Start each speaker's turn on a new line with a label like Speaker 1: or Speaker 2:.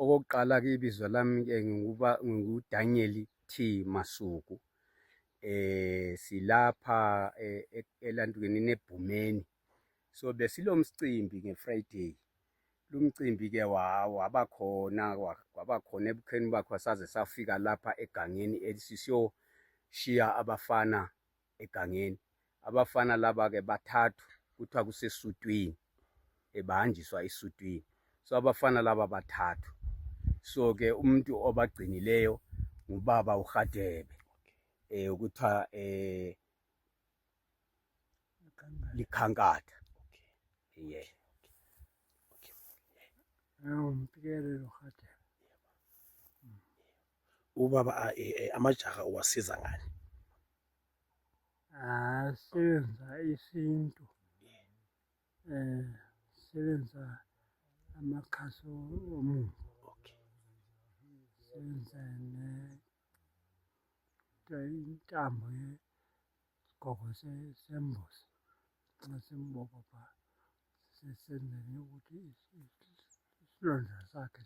Speaker 1: Okokuqala ke ibizo lami ke nginguDaniel T Masuku. Silapha elantukenini eBhumeni. So besilo mcimbi ngeFriday. Lo mcimbi ke waba khona ebukhweni bakho saze safika lapha egangeni sisiyoshiya abafana egangeni. Abafana laba ke bathathu kuthiwa kusesutwini, bahanjiswa esutwini. So abafana laba bathathu. So ke umuntu obagcinileyo ngubaba uRadebe. Ukuthiwa Likhankatha. Yeah.
Speaker 2: Ngumpikelelo uRadebe.
Speaker 3: Ubaba amajaha uwasiza ngani?
Speaker 2: Sebenza isintu. Sebenza amakhaso omuntu. Sebenza intambo yesigqoko sembuzi. Nxa simbopha sesenzele ukuthi isilonda sakhe